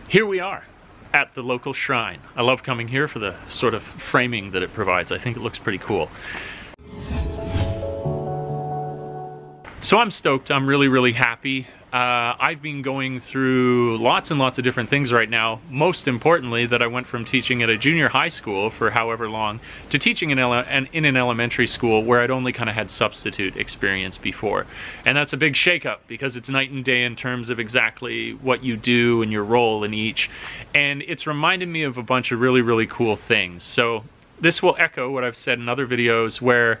Here we are at the local shrine. I love coming here for the sort of framing that it provides. I think it looks pretty cool. So I'm stoked. I'm really happy. I've been going through lots and lots of different things right now. Most importantly, that I went from teaching at a junior high school for however long to teaching in an elementary school where I'd only kind of had substitute experience before. And that's a big shakeup because it's night and day in terms of exactly what you do and your role in each. And it's reminded me of a bunch of really cool things. So this will echo what I've said in other videos where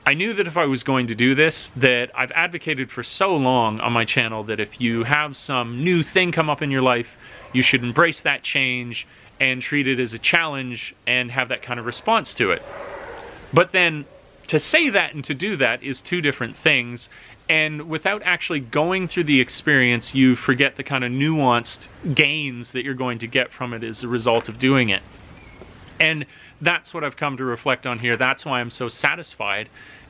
I knew that if I was going to do this, that I've advocated for so long on my channel that if you have some new thing come up in your life, you should embrace that change and treat it as a challenge and have that kind of response to it. But then to say that and to do that is two different things, and without actually going through the experience, you forget the kind of nuanced gains that you're going to get from it as a result of doing it. And that's what I've come to reflect on here. That's why I'm so satisfied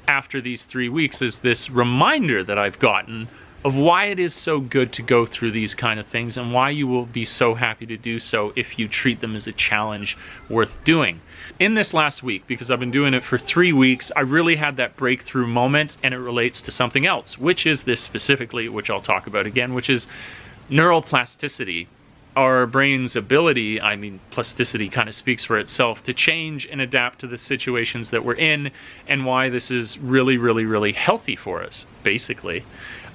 after these 3 weeks, is this reminder that I've gotten of why it is so good to go through these kind of things and why you will be so happy to do so if you treat them as a challenge worth doing. In this last week, because I've been doing it for 3 weeks, I really had that breakthrough moment, and it relates to something else, which is this specifically, which I'll talk about again, which is neuroplasticity. Our brain's ability, I mean, plasticity kind of speaks for itself, to change and adapt to the situations that we're in, and why this is really healthy for us, basically.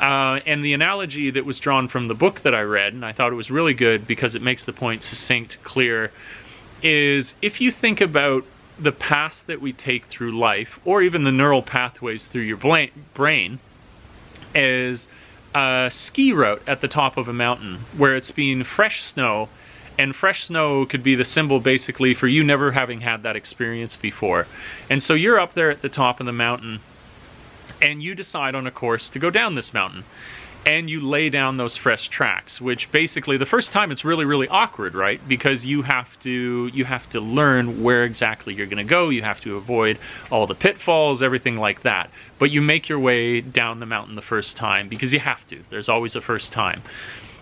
And the analogy that was drawn from the book that I read, and I thought it was really good because it makes the point succinct, clear, is if you think about the paths that we take through life, or even the neural pathways through your brain, as a ski route at the top of a mountain where it's been fresh snow, and fresh snow could be the symbol basically for you never having had that experience before. And so you're up there at the top of the mountain and you decide on a course to go down this mountain, and you lay down those fresh tracks, which basically the first time it's really awkward, right? Because you have to learn where exactly you're going to go. You have to avoid all the pitfalls, everything like that. But you make your way down the mountain the first time because you have to. There's always a first time.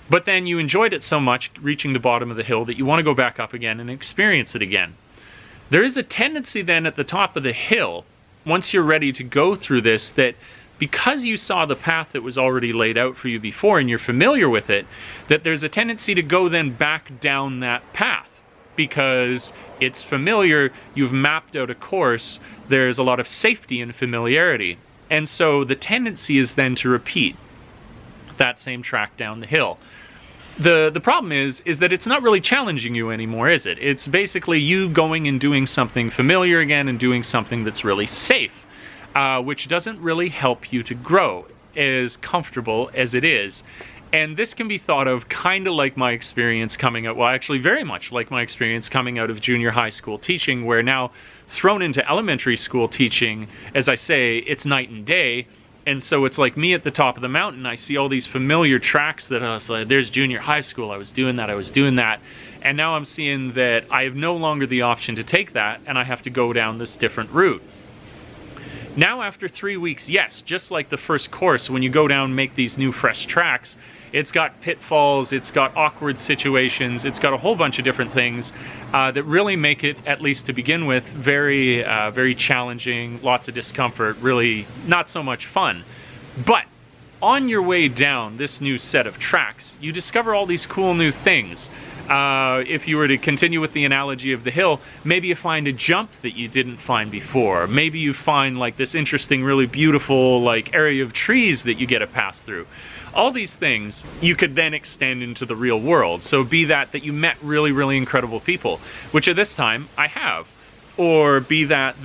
But then you enjoyed it so much reaching the bottom of the hill that you want to go back up again and experience it again. There is a tendency then at the top of the hill, once you're ready to go through this, that because you saw the path that was already laid out for you before and you're familiar with it, that there's a tendency to go then back down that path because it's familiar, you've mapped out a course, there's a lot of safety and familiarity. And so the tendency is then to repeat that same track down the hill. The problem is that it's not really challenging you anymore, is it? It's basically you going and doing something familiar again and doing something that's really safe. Which doesn't really help you to grow, as comfortable as it is. And this can be thought of kind of like my experience coming out, well actually very much like my experience coming out of junior high school teaching, where now thrown into elementary school teaching, as I say, it's night and day. And so it's like me at the top of the mountain, I see all these familiar tracks that I was like, there's junior high school, I was doing that. And now I'm seeing that I have no longer the option to take that, and I have to go down this different route. Now after 3 weeks, yes, just like the first course, when you go down and make these new fresh tracks, it's got pitfalls, it's got awkward situations, it's got a whole bunch of different things that really make it, at least to begin with, very challenging, lots of discomfort, really not so much fun. But on your way down this new set of tracks, you discover all these cool new things. If you were to continue with the analogy of the hill, maybe you find a jump that you didn't find before. Maybe you find like this interesting, really beautiful like area of trees that you get to pass through. All these things you could then extend into the real world. So be that you met really incredible people, which at this time I have. Or be that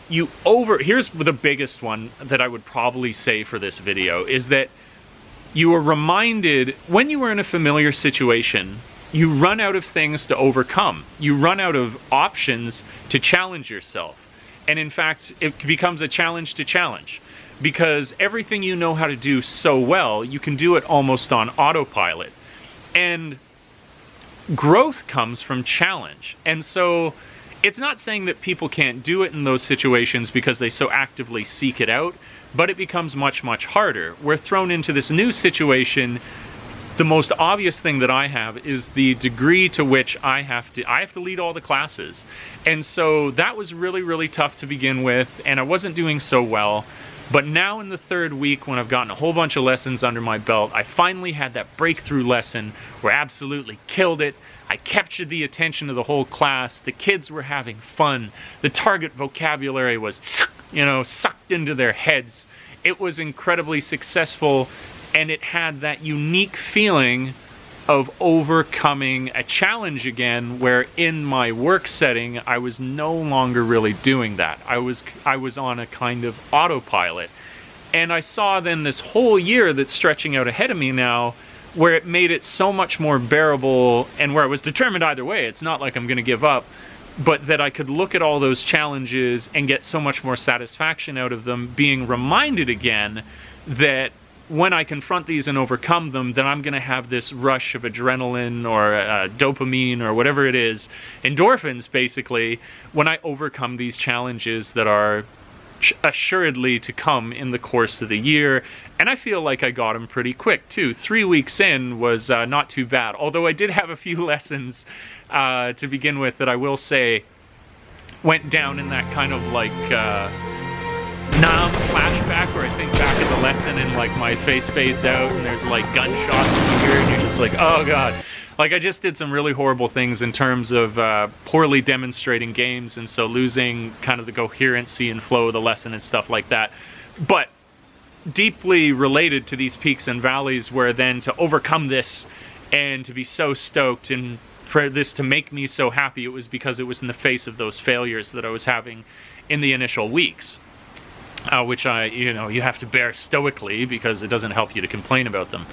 here's the biggest one that I would probably say for this video, is that you were reminded when you were in a familiar situation, you run out of things to overcome. You run out of options to challenge yourself. And in fact, it becomes a challenge to challenge. Because everything you know how to do so well, you can do it almost on autopilot. And growth comes from challenge. And so it's not saying that people can't do it in those situations because they so actively seek it out, but it becomes much harder. We're thrown into this new situation the most obvious thing that I have is the degree to which I have to lead all the classes. And so that was really, really tough to begin with, and I wasn't doing so well. But now in the third week, when I've gotten a whole bunch of lessons under my belt, I finally had that breakthrough lesson where I absolutely killed it. I captured the attention of the whole class. The kids were having fun. The target vocabulary was, you know, sucked into their heads. It was incredibly successful, and it had that unique feeling of overcoming a challenge again, where in my work setting I was no longer really doing that. I was on a kind of autopilot. And I saw then this whole year that's stretching out ahead of me now, where it made it so much more bearable, and where I was determined either way. It's not like I'm going to give up, but that I could look at all those challenges and get so much more satisfaction out of them, being reminded again that when I confront these and overcome them, then I'm going to have this rush of adrenaline or dopamine or whatever it is, endorphins basically, when I overcome these challenges that are assuredly to come in the course of the year. And I feel like I got them pretty quick too. 3 weeks in was not too bad, although I did have a few lessons to begin with that I will say went down in that kind of like numb flashback, where I think back at the lesson and like my face fades out and there's like gunshots in the ear and you're just like, oh god. Like I just did some really horrible things in terms of poorly demonstrating games, and so losing kind of the coherency and flow of the lesson and stuff like that. But deeply related to these peaks and valleys, where then to overcome this and to be so stoked and for this to make me so happy, it was because it was in the face of those failures that I was having in the initial weeks. Which you have to bear stoically because it doesn't help you to complain about them.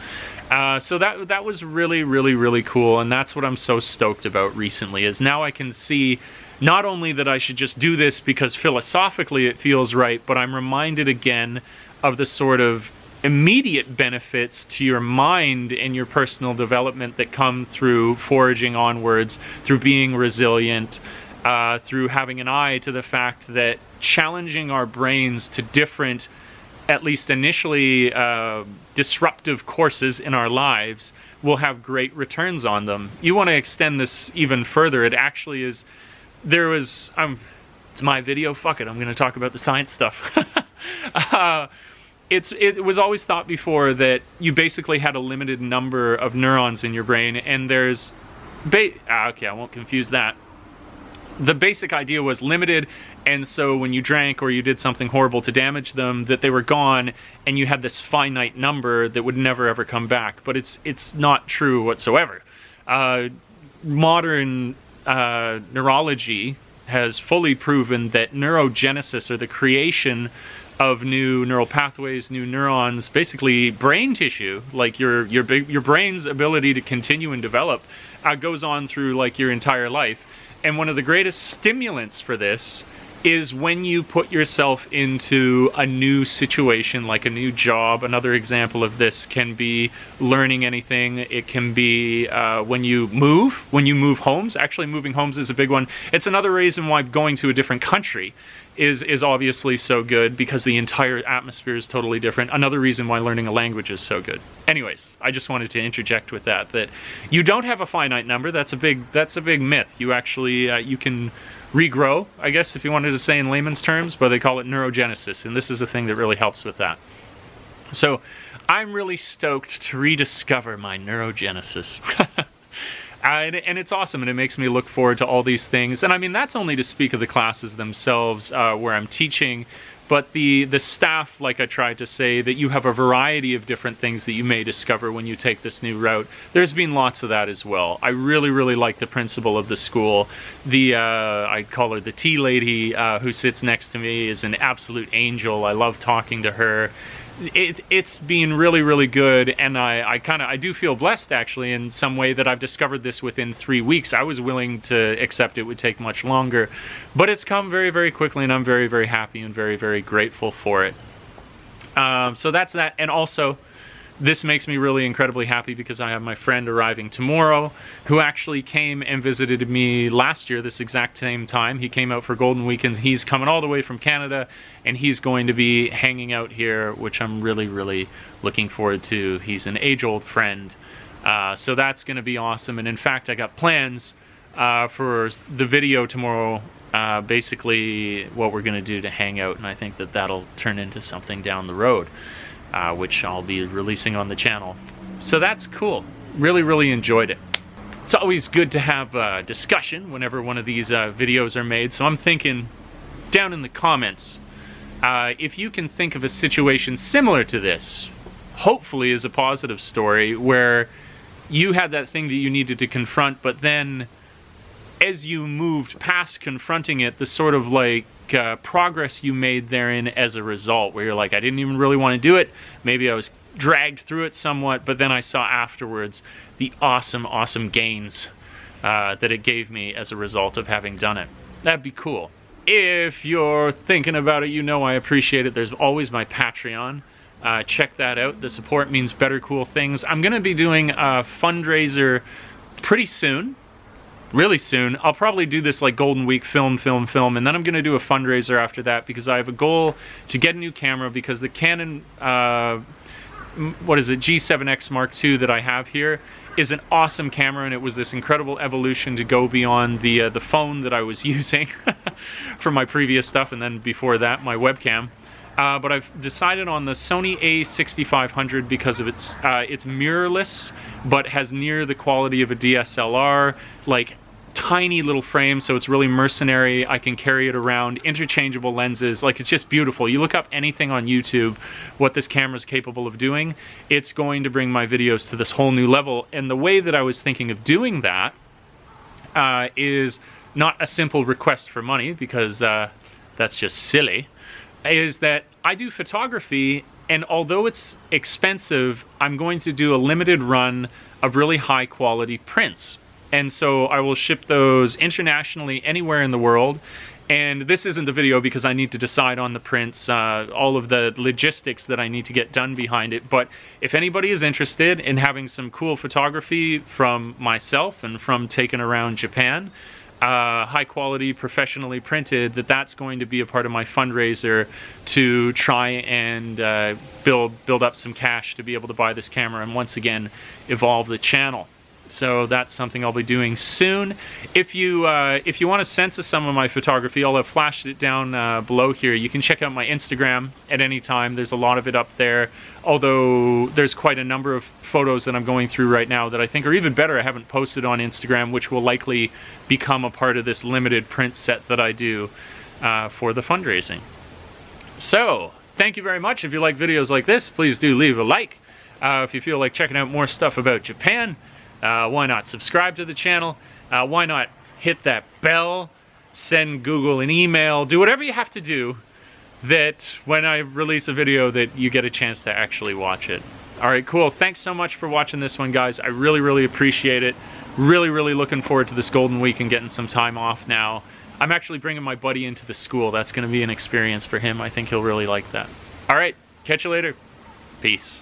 So that was really, really, really cool, and that's what I'm so stoked about recently, is now I can see not only that I should just do this because philosophically it feels right, but I'm reminded again of the sort of immediate benefits to your mind and your personal development that come through foraging onwards, through being resilient, through having an eye to the fact that challenging our brains to different, at least initially disruptive courses in our lives will have great returns on them. You want to extend this even further, it actually is, it's my video, fuck it, I'm going to talk about the science stuff. It was always thought before that you basically had a limited number of neurons in your brain, and there's, okay, I won't confuse that. The basic idea was limited, and so when you drank or you did something horrible to damage them, that they were gone, and you had this finite number that would never ever come back. But it's not true whatsoever. Modern neurology has fully proven that neurogenesis, or the creation of new neural pathways, new neurons, basically brain tissue, like your brain's ability to continue and develop, goes on through like your entire life. And one of the greatest stimulants for this is when you put yourself into a new situation, like a new job. Another example of this can be learning anything. It can be when you move homes. Actually, moving homes is a big one. It's another reason why going to a different country is obviously so good, because the entire atmosphere is totally different. Another reason why learning a language is so good. Anyways, I just wanted to interject with that you don't have a finite number. That's a big myth. You actually you can regrow, I guess, if you wanted to say in layman's terms, but they call it neurogenesis, and this is a thing that really helps with that. So I'm really stoked to rediscover my neurogenesis. And it's awesome, and it makes me look forward to all these things. And I mean, that's only to speak of the classes themselves where I'm teaching, but the staff, like I tried to say, that you have a variety of different things that you may discover when you take this new route. There's been lots of that as well. I really, really like the principal of the school. I call her the tea lady who sits next to me is an absolute angel. I love talking to her. It's been really, really good, and I do feel blessed actually in some way that I've discovered this within 3 weeks. I was willing to accept it would take much longer, but it's come very, very quickly, and I'm very, very happy and very, very grateful for it. So that's that, and also this makes me really incredibly happy because I have my friend arriving tomorrow who actually came and visited me last year this exact same time. He came out for Golden Weekend. He's coming all the way from Canada, and he's going to be hanging out here, which I'm really, really looking forward to. He's an age-old friend So that's going to be awesome. And in fact, I got plans for the video tomorrow, basically what we're going to do to hang out, and I think that that'll turn into something down the road, which I'll be releasing on the channel. So that's cool. Really, really enjoyed it. It's always good to have a discussion whenever one of these videos are made, so I'm thinking down in the comments, if you can think of a situation similar to this, hopefully is a positive story, where you had that thing that you needed to confront, but then as you moved past confronting it, the sort of like progress you made therein as a result, where you're like, I didn't even really want to do it, maybe I was dragged through it somewhat, but then I saw afterwards the awesome, awesome gains that it gave me as a result of having done it. That'd be cool. If you're thinking about it, you know I appreciate it. There's always my Patreon. Check that out. The support means better cool things. I'm going to be doing a fundraiser pretty soon. Really soon. I'll probably do this like Golden Week film, and then I'm going to do a fundraiser after that, because I have a goal to get a new camera, because the Canon, what is it, G7X Mark II that I have here is an awesome camera, and it was this incredible evolution to go beyond the phone that I was using for my previous stuff, and then before that, my webcam. But I've decided on the Sony A6500 because of it's mirrorless, but has near the quality of a DSLR, like tiny little frame, so it's really mercenary. I can carry it around, interchangeable lenses, like it's just beautiful. You look up anything on YouTube, what this camera is capable of doing, it's going to bring my videos to this whole new level. And the way that I was thinking of doing that is not a simple request for money, because that's just silly, is that I do photography, and although it's expensive, I'm going to do a limited run of really high quality prints. And so I will ship those internationally anywhere in the world. And this isn't the video because I need to decide on the prints, all of the logistics that I need to get done behind it. But if anybody is interested in having some cool photography from myself and from taking around Japan, high quality, professionally printed, that's going to be a part of my fundraiser to try and build up some cash to be able to buy this camera and once again evolve the channel. So that's something I'll be doing soon. If you want to sense some of my photography, I'll have flashed it down below here. You can check out my Instagram at any time. There's a lot of it up there, although there's quite a number of photos that I'm going through right now that I think are even better I haven't posted on Instagram, which will likely become a part of this limited print set that I do for the fundraising. So, thank you very much. If you like videos like this, please do leave a like. If you feel like checking out more stuff about Japan, why not subscribe to the channel? Why not hit that bell, send Google an email, do whatever you have to do that when I release a video that you get a chance to actually watch it. Alright, cool. Thanks so much for watching this one, guys. I really, really appreciate it. Really, really looking forward to this Golden Week and getting some time off now. I'm actually bringing my buddy into the school. That's going to be an experience for him. I think he'll really like that. Alright, catch you later. Peace.